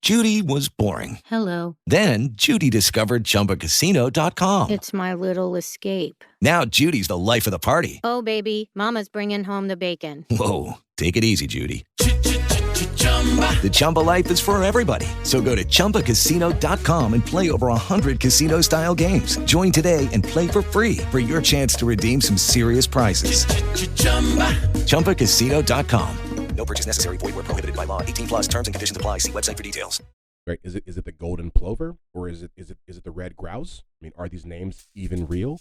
Judy was boring. Hello. Then Judy discovered ChumbaCasino.com. It's my little escape. Now Judy's the life of the party. Oh, baby, mama's bringing home the bacon. Whoa, take it easy, Judy. The Chumba life is for everybody. So go to ChumbaCasino.com and play over 100 casino-style games. Join today and play for free for your chance to redeem some serious prizes. ChumbaCasino.com. No purchase necessary. Void where prohibited by law. 18 plus terms and conditions apply. See website for details. Right? Is it the golden plover, or is it the red grouse? I mean, are these names even real?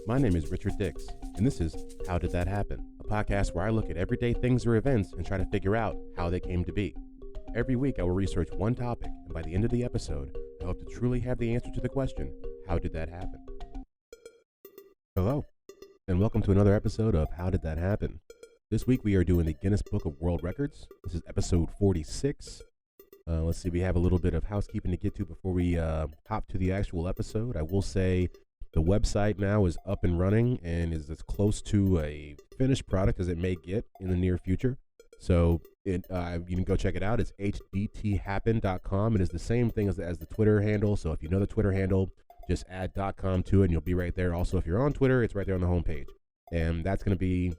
My name is Richard Dix, and this is How Did That Happen? A podcast where I look at everyday things or events and try to figure out how they came to be. Every week I will research one topic, and by the end of the episode, I hope to truly have the answer to the question, how did that happen? Hello, and welcome to another episode of How Did That Happen? This week we are doing the Guinness Book of World Records. This is episode 46. Let's see, we have a little bit of housekeeping to get to before we hop to the actual episode. I will say the website now is up and running and is as close to a finished product as it may get in the near future. So you can go check it out. It's hdthappen.com. It is the same thing as the Twitter handle. So if you know the Twitter handle, just add .com to it and you'll be right there. Also, if you're on Twitter, it's right there on the homepage. And that's going to be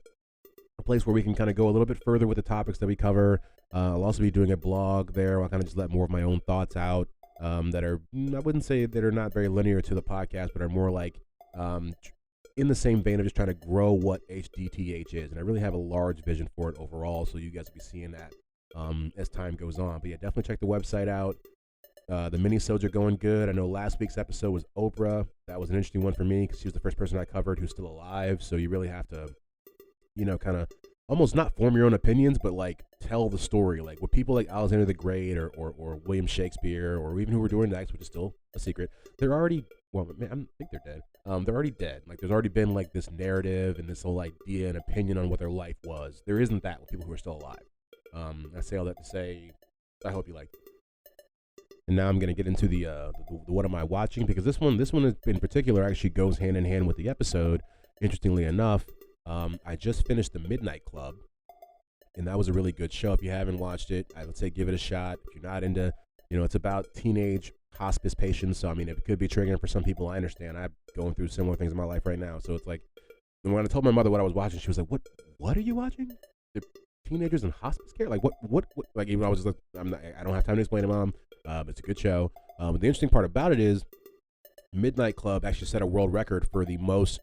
a place where we can kind of go a little bit further with the topics that we cover. I'll also be doing a blog there. I'll kind of just let more of my own thoughts out that are, I wouldn't say that are not very linear to the podcast, but are more like in the same vein of just trying to grow what HDTH is. And I really have a large vision for it overall, so you guys will be seeing that as time goes on. But yeah, definitely check the website out. The mini-sodes are going good. I know last week's episode was Oprah. That was an interesting one for me because she was the first person I covered who's still alive. So you really have to, kind of almost not form your own opinions, but like tell the story. Like with people like Alexander the Great or William Shakespeare, or even who were doing next, which is still a secret. They're already, I think they're dead. They're already dead. Like there's already been like this narrative and this whole idea and opinion on what their life was. There isn't that with people who are still alive. I say all that to say, I hope you liked it. And now I'm going to get into the what am I watching, because this one in particular actually goes hand in hand with the episode. Interestingly enough, I just finished The Midnight Club, and that was a really good show. If you haven't watched it, I would say give it a shot. If you're not into, it's about teenage hospice patients, so I mean, it could be triggering for some people. I understand. I'm going through similar things in my life right now, so it's like, when I told my mother what I was watching, she was like, "What are you watching? The teenagers in hospice care? Like what?" Like even I was just like, I don't have time to explain to Mom. It's a good show. But the interesting part about it is, Midnight Club actually set a world record for the most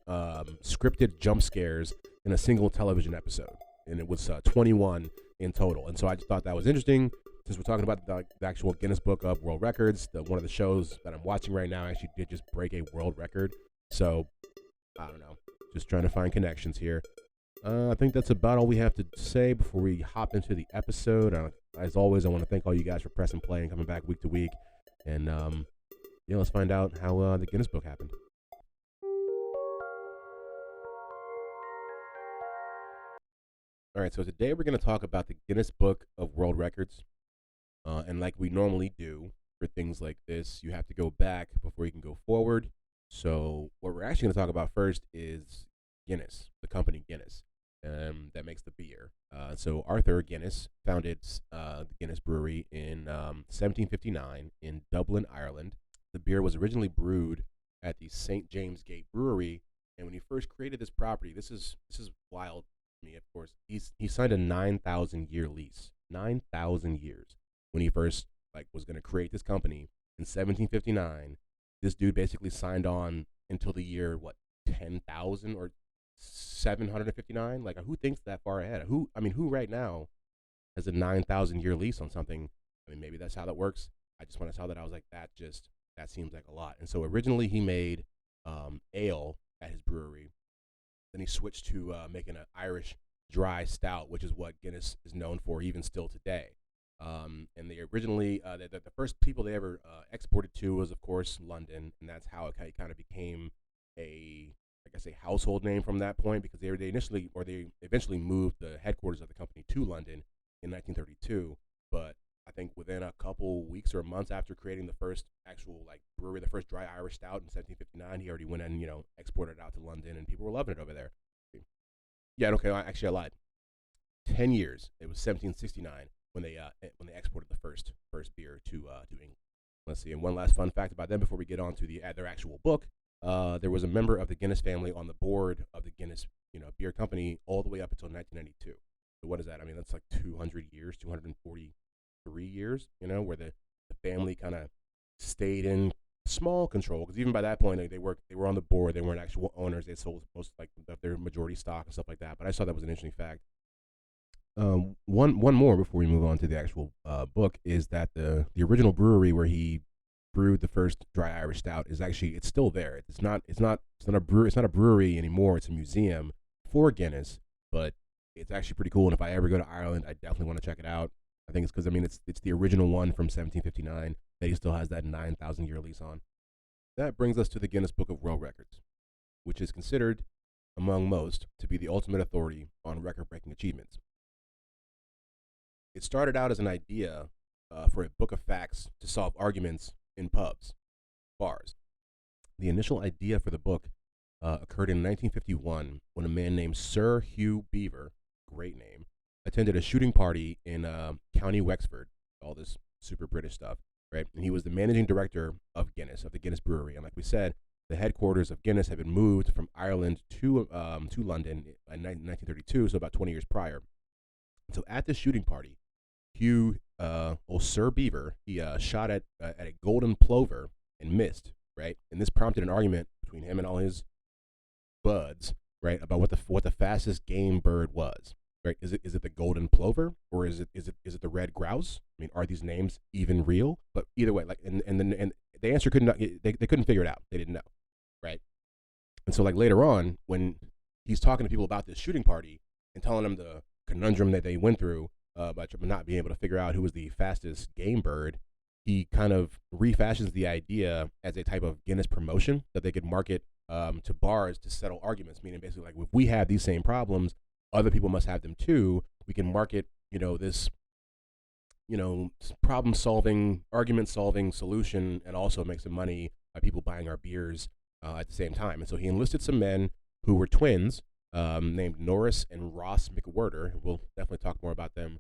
scripted jump scares in a single television episode, and it was 21 in total. And so I just thought that was interesting, since we're talking about the actual Guinness Book of World Records. One of the shows that I'm watching right now actually did just break a world record. So I don't know, just trying to find connections here. I think that's about all we have to say before we hop into the episode. As always, I want to thank all you guys for pressing play and coming back week to week. And let's find out how the Guinness Book happened. All right, so today we're going to talk about the Guinness Book of World Records. And like we normally do for things like this, you have to go back before you can go forward. So what we're actually going to talk about first is Guinness, the company Guinness, that makes the beer. So Arthur Guinness founded the Guinness Brewery in 1759 in Dublin, Ireland. The beer was originally brewed at the St. James Gate Brewery, and when he first created this property, this is wild to me, of course. He signed a 9,000-year lease, 9,000 years. When he first was going to create this company in 1759, this dude basically signed on until the year 10,000 or 759. Like, who thinks that far ahead? Who right now has a 9,000-year lease on something? I mean, maybe that's how that works. I just, when I saw that, I was like, that seems like a lot. And so originally he made ale at his brewery. Then he switched to making an Irish dry stout, which is what Guinness is known for even still today. And they originally, the first people they ever exported to was, of course, London, and that's how it kind of became a household name from that point, because they eventually moved the headquarters of the company to London in 1932. But I think within a couple weeks or months after creating the first actual brewery, the first dry Irish stout in 1759, he already went and exported it out to London, and people were loving it over there. Yeah, okay, actually I lied. 10 years. It was 1769 when they here to England. Let's see. And one last fun fact about them before we get on to their actual book. There was a member of the Guinness family on the board of the Guinness, beer company all the way up until 1992. So what is that? I mean, that's like 200 years, 243 years, where the family kind of stayed in small control, because even by that point they were on the board. They weren't actual owners. They sold most of their majority stock and stuff like that. But I just thought that was an interesting fact. One more before we move on to the actual book is that the original brewery where he brewed the first dry Irish stout it's still there. It's not a brewery anymore. It's a museum for Guinness, but it's actually pretty cool. And if I ever go to Ireland, I definitely want to check it out. I think it's because it's the original one from 1759 that he still has that 9,000-year lease on. That brings us to the Guinness Book of World Records, which is considered among most to be the ultimate authority on record-breaking achievements. It started out as an idea for a book of facts to solve arguments in pubs, bars. The initial idea for the book occurred in 1951 when a man named Sir Hugh Beaver, great name, attended a shooting party in County Wexford, all this super British stuff, right? And he was the managing director of Guinness, of the Guinness Brewery. And like we said, the headquarters of Guinness had been moved from Ireland to London in 1932, so about 20 years prior. So at this shooting party, Sir Beaver, he shot at a golden plover and missed, right? And this prompted an argument between him and all his buds, right, about what the fastest game bird was. Right? Is it the golden plover, or is it the red grouse? I mean, are these names even real? But either way, and the answer they couldn't figure it out. They didn't know, right? And so later on, when he's talking to people about this shooting party and telling them the conundrum that they went through by not being able to figure out who was the fastest game bird, he kind of refashions the idea as a type of Guinness promotion that they could market to bars to settle arguments. Meaning basically if we have these same problems, other people must have them too. We can market, this, problem-solving, argument-solving solution, and also make some money by people buying our beers at the same time. And so he enlisted some men who were twins, named Norris and Ross McWhirter. We'll definitely talk more about them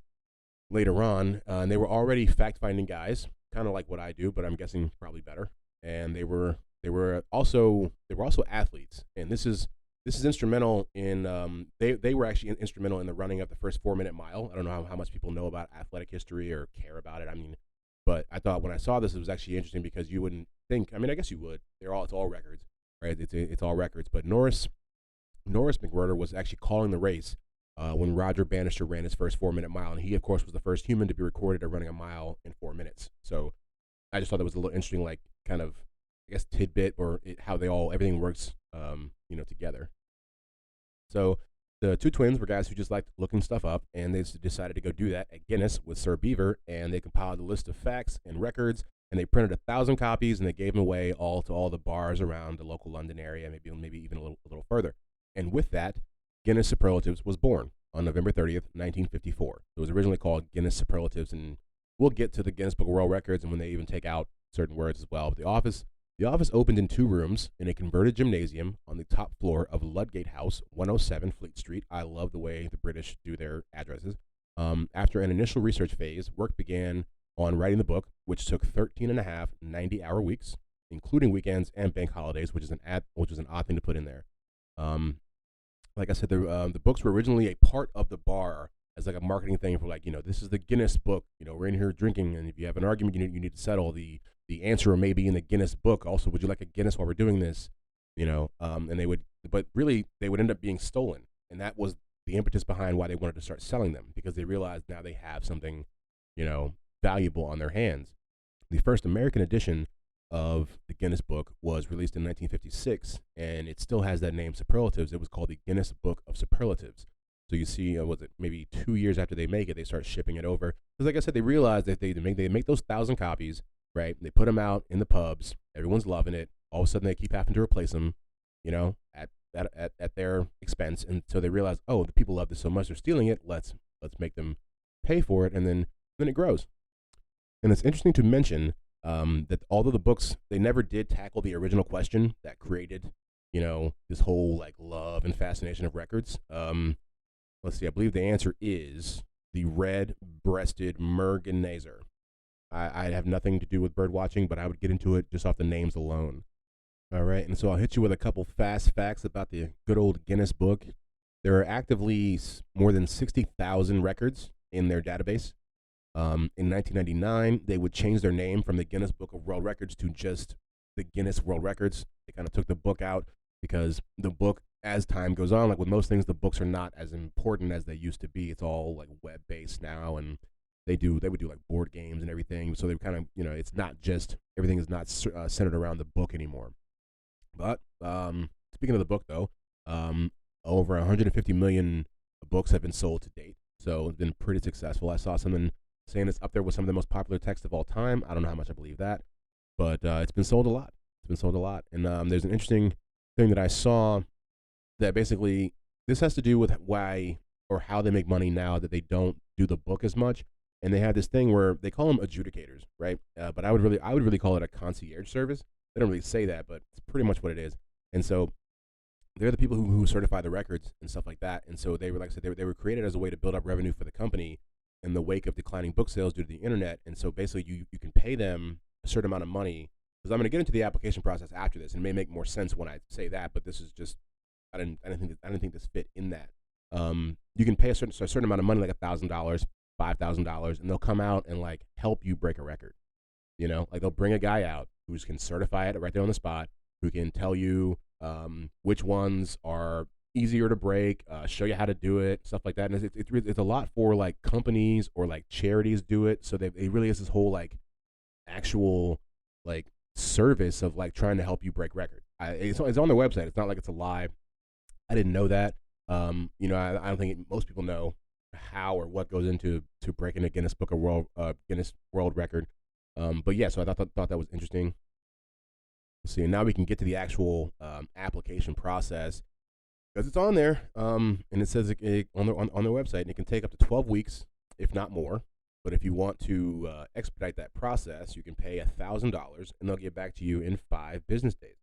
later on. And they were already fact-finding guys, kind of like what I do, but I'm guessing probably better. And they were also athletes. And this is instrumental in they were actually instrumental in the running of the first 4-minute mile. I don't know how much people know about athletic history or care about it. I mean, but I thought when I saw this, it was actually interesting because you wouldn't think. I mean, I guess you would. It's all records, right? It's all records. But Norris McWhirter was actually calling the race when Roger Bannister ran his first 4-minute mile, and he of course was the first human to be recorded at running a mile in 4 minutes. So I just thought that was a little interesting, kind of, I guess, tidbit or how everything works, together. So the two twins were guys who just liked looking stuff up, and they decided to go do that at Guinness with Sir Beaver, and they compiled a list of facts and records, and they printed 1,000 copies, and they gave them away all to all the bars around the local London area, maybe even a little further. And with that, Guinness Superlatives was born on November 30th, 1954. It was originally called Guinness Superlatives, and we'll get to the Guinness Book of World Records and when they even take out certain words as well. But the office opened in 2 rooms in a converted gymnasium on the top floor of Ludgate House, 107 Fleet Street. I love the way the British do their addresses. After an initial research phase, work began on writing the book, which took 13.5 90-hour weeks, including weekends and bank holidays, which is an odd thing to put in there. Like I said, the books were originally a part of the bar as a marketing thing for this is the Guinness book. We're in here drinking, and if you have an argument you need to settle, the answer may be in the Guinness book. Also, would you like a Guinness while we're doing this? And they would end up being stolen. And that was the impetus behind why they wanted to start selling them, because they realized now they have something, valuable on their hands. The first American edition of the Guinness book was released in 1956, and it still has that name, Superlatives. It was called the Guinness Book of Superlatives. So you see, maybe 2 years after they make it, they start shipping it over. Because like I said, they realized that they make those 1,000 copies, right? They put them out in the pubs. Everyone's loving it. All of a sudden, they keep having to replace them, at their expense. And so they realize, oh, the people love this so much, they're stealing it. Let's make them pay for it, and then it grows. And it's interesting to mention that although the books, they never did tackle the original question that created, this whole love and fascination of records. Let's see. I believe the answer is the red-breasted merganser. I have nothing to do with bird watching, but I would get into it just off the names alone. All right, and so I'll hit you with a couple fast facts about the good old Guinness Book. There are actively more than 60,000 records in their database. In 1999, they would change their name from the Guinness Book of World Records to just the Guinness World Records. They kind of took the book out because the book, as time goes on, like with most things, the books are not as important as they used to be. It's all like web-based now, and they would do like board games and everything. So they kind of, it's not just, everything is not centered around the book anymore. But speaking of the book, though, over 150 million books have been sold to date. So it's been pretty successful. I saw something saying it's up there with some of the most popular texts of all time. I don't know how much I believe that, but it's been sold a lot. It's been sold a lot. And there's an interesting thing that I saw that basically this has to do with why or how they make money now that they don't do the book as much. And they have this thing where they call them adjudicators, right? But I would really call it a concierge service. They don't really say that, but it's pretty much what it is. And so they're the people who certify the records and stuff like that. And so they were, like I said, they were created as a way to build up revenue for the company in the wake of declining book sales due to the internet. And so basically you can pay them a certain amount of money, because I'm going to get into the application process after this, and it may make more sense when I say that, but this is just, I didn't think this fit in that. You can pay a certain amount of money, like $1,000, $5,000, and they'll come out and like help you break a record. Like they'll bring a guy out who can certify it right there on the spot, who can tell you which ones are easier to break, show you how to do it, stuff like that. And it's a lot for like companies or like charities do it. So it really is this whole like actual like service of like trying to help you break records. It's on their website. It's not like it's a lie. I didn't know that. I don't think most people know how or what goes into breaking a Guinness World Record. But yeah, so I thought that was interesting. Let's see, and now we can get to the actual application process, because it's on there, and it says on their website, and it can take up to 12 weeks, if not more. But if you want to expedite that process, you can pay $1,000, and they'll get back to you in 5 business days.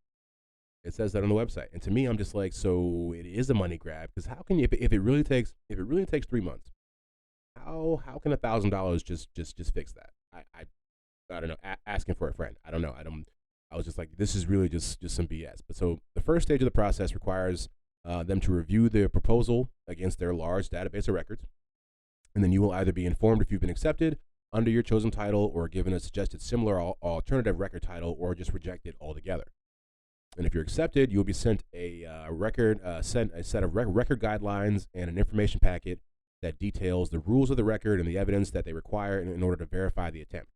It says that on the website, and to me, I'm just like, so it is a money grab, because how can you, if it really takes 3 months, how can $1,000 just fix that? I don't know. Asking for a friend. I don't know. I was just like, this is really just some BS. But so the first stage of the process requires them to review the proposal against their large database of records. And then you will either be informed if you've been accepted under your chosen title, or given a suggested similar alternative record title, or just rejected altogether. And if you're accepted, you will be sent a set of record guidelines and an information packet that details the rules of the record and the evidence that they require in order to verify the attempt.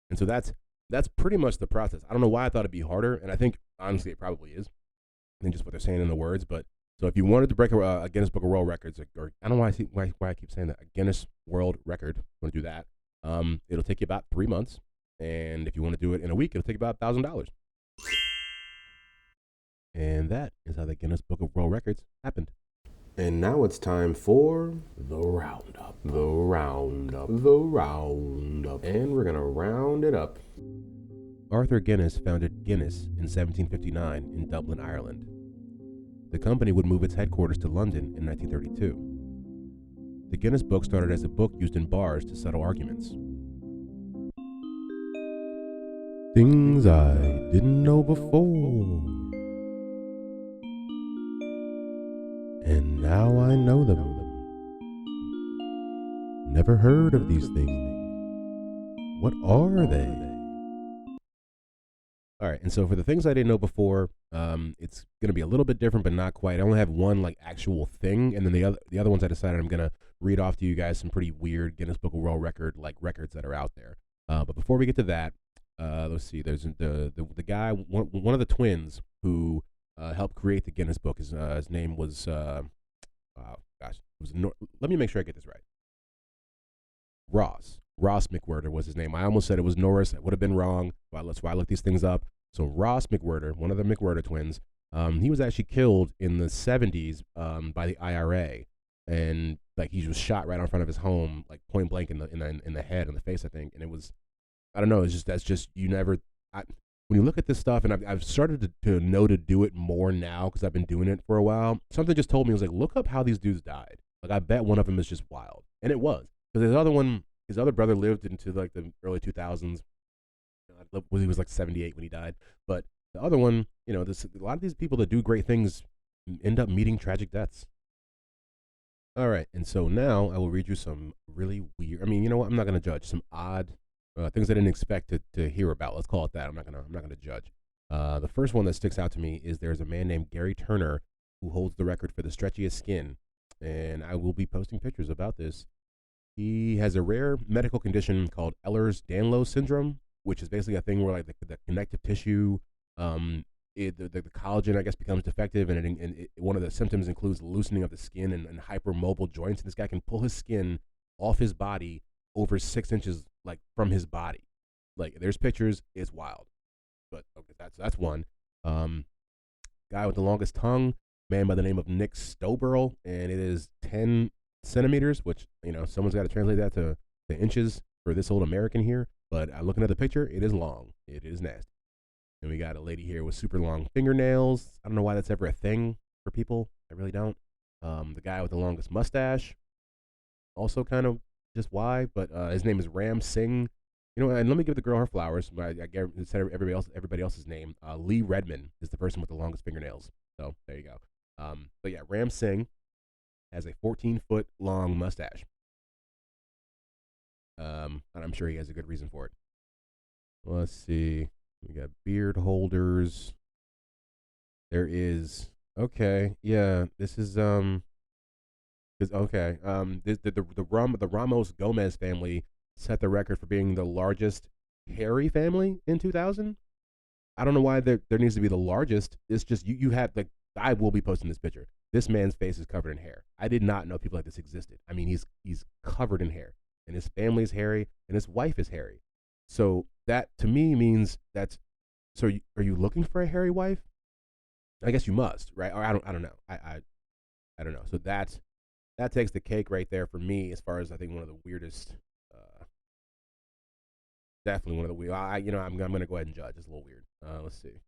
And so that's pretty much the process. I don't know why I thought it'd be harder, and I think honestly it probably is. I think just what they're saying in the words. But so if you wanted to break a Guinness Book of World Records, or I don't know why I keep saying that, a Guinness World Record, you want to do that, it'll take you about 3 months, and if you want to do it in a week, it'll take about $1,000. And that is how the Guinness Book of World Records happened. And now it's time for the roundup. And we're going to round it up. Arthur Guinness founded Guinness in 1759 in Dublin, Ireland. The company would move its headquarters to London in 1932. The Guinness Book started as a book used in bars to settle arguments. Things I didn't know before. And now I know them. Never heard of these things. What are they? All right, and so for the things I didn't know before, it's going to be a little bit different, but not quite. I only have one like actual thing, and then the other ones I decided I'm going to read off to you guys some pretty weird Guinness Book of World Record like records that are out there. But before we get to that, let's see. There's the guy, one of the twins who helped create the Guinness Book. His name was let me make sure I get this right. Ross McWhirter was his name. I almost said it was Norris. It would have been wrong. That's why I looked these things up. So Ross McWhirter, one of the McWhirter twins, he was actually killed in the 70s by the IRA, and like he was shot right in front of his home, like point blank in the head, in the face, I think. And it was, I don't know. It's just you never. When you look at this stuff, and I've started to know to do it more now because I've been doing it for a while. Something just told me, it was like, look up how these dudes died. Like I bet one of them is just wild, and it was, because the other one, His other brother lived into like the early 2000s. He was like 78 when he died. But the other one, a lot of these people that do great things end up meeting tragic deaths. All right, and so now I will read you some really weird. You know what? I'm not going to judge some odd things I didn't expect to hear about. Let's call it that. I'm not gonna judge. The first one that sticks out to me is there's a man named Gary Turner who holds the record for the stretchiest skin, and I will be posting pictures about this. He has a rare medical condition called Ehlers-Danlos syndrome, which is basically a thing where like the connective tissue, the collagen, I guess, becomes defective, and one of the symptoms includes loosening of the skin and hypermobile joints. And this guy can pull his skin off his body over 6 inches, like from his body. Like there's pictures, it's wild. But okay, that's one. Guy with the longest tongue, man by the name of Nick Stoberl, and it is 10 centimeters, which someone's got to translate that to inches for this old American here. But looking at the picture, it is long. It is nasty. And we got a lady here with super long fingernails. I don't know why that's ever a thing for people. I really don't. The guy with the longest mustache, also kind of just why, but his name is Ram Singh. And let me give the girl her flowers. I said everybody else's name. Lee Redman is the person with the longest fingernails. So there you go. But yeah, Ram Singh has a 14-foot long mustache. And I'm sure he has a good reason for it. Let's see. We got beard holders. There is this is the Ramos Gomez family set the record for being the largest hairy family in 2000. I don't know why there needs to be the largest. It's just you have I will be posting this picture. This man's face is covered in hair. I did not know people like this existed. He's covered in hair, and his family is hairy, and his wife is hairy. So that to me means are you looking for a hairy wife? I guess you must, right? Or I don't know. I don't know. So that takes the cake right there for me as far as I think one of the weirdest. Definitely one of the weird. I'm going to go ahead and judge. It's a little weird. Let's see.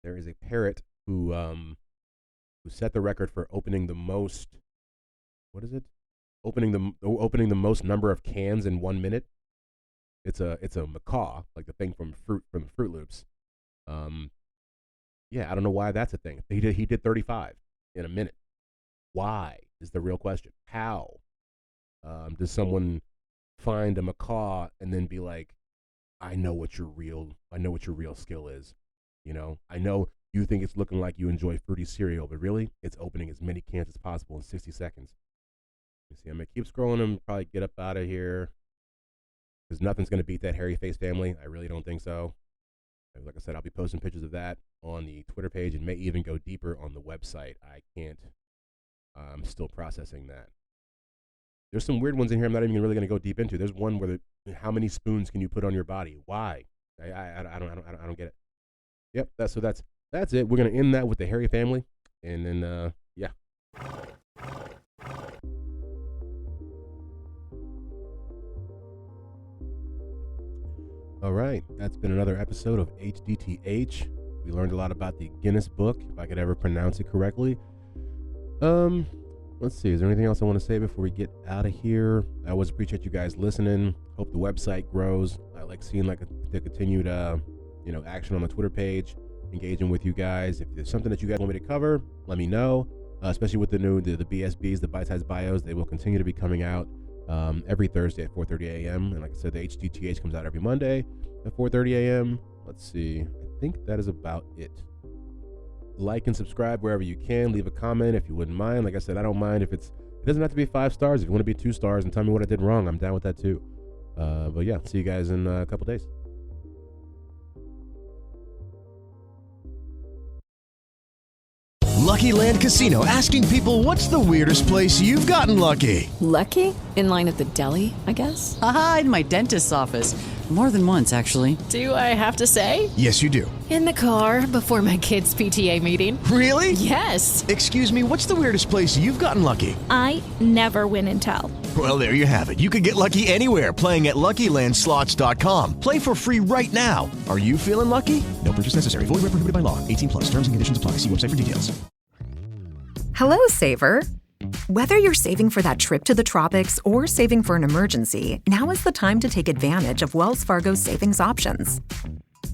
There is a parrot who set the record for opening the most. What is it? Opening the most number of cans in 1 minute. It's a macaw, like the thing from Fruit Loops. Yeah, I don't know why that's a thing. He did 35 in a minute. Why is the real question? How does someone find a macaw and then be like, I know what your real skill is. I know you think it's looking like you enjoy fruity cereal, but really it's opening as many cans as possible in 60 seconds. Let me see, I'm going to keep scrolling and probably get up out of here because nothing's going to beat that hairy face family. I really don't think so. Like I said, I'll be posting pictures of that on the Twitter page and may even go deeper on the website. I'm still processing that. There's some weird ones in here I'm not even really going to go deep into. There's one where how many spoons can you put on your body? Why? I don't get it. Yep, that's it. We're going to end that with the hairy family, and then yeah. All right, that's been another episode of HDTH. We learned a lot about the Guinness Book, if I could ever pronounce it correctly. Let's see, is there anything else I want to say before we get out of here? I always appreciate you guys listening. Hope the website grows. I like seeing the continued action on the Twitter page, engaging with you guys. If there's something that you guys want me to cover, let me know. Especially with the BSBs, the bite-sized bios, they will continue to be coming out every Thursday at 4:30 a.m. And like I said, the HDTH comes out every Monday at 4:30 a.m. Let's see. I think that is about it. Like and subscribe wherever you can. Leave a comment if you wouldn't mind. Like I said, I don't mind if it doesn't have to be 5 stars. If you want to be 2 stars and tell me what I did wrong, I'm down with that too. But yeah, see you guys in a couple days. Lucky Land Casino, asking people, what's the weirdest place you've gotten lucky? Lucky? In line at the deli, I guess? Aha, in my dentist's office. More than once, actually. Do I have to say? Yes, you do. In the car before my kids' PTA meeting. Really? Yes. Excuse me, what's the weirdest place you've gotten lucky? I never win and tell. Well, there you have it. You can get lucky anywhere, playing at LuckyLandSlots.com. Play for free right now. Are you feeling lucky? No purchase necessary. Void where prohibited by law. 18+. Terms and conditions apply. See website for details. Hello, Saver. Whether you're saving for that trip to the tropics or saving for an emergency, now is the time to take advantage of Wells Fargo's savings options.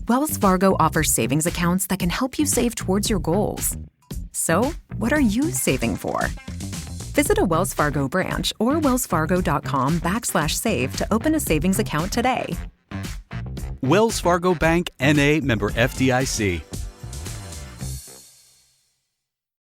Wells Fargo offers savings accounts that can help you save towards your goals. So, what are you saving for? Visit a Wells Fargo branch or wellsfargo.com/save to open a savings account today. Wells Fargo Bank, N.A., member FDIC.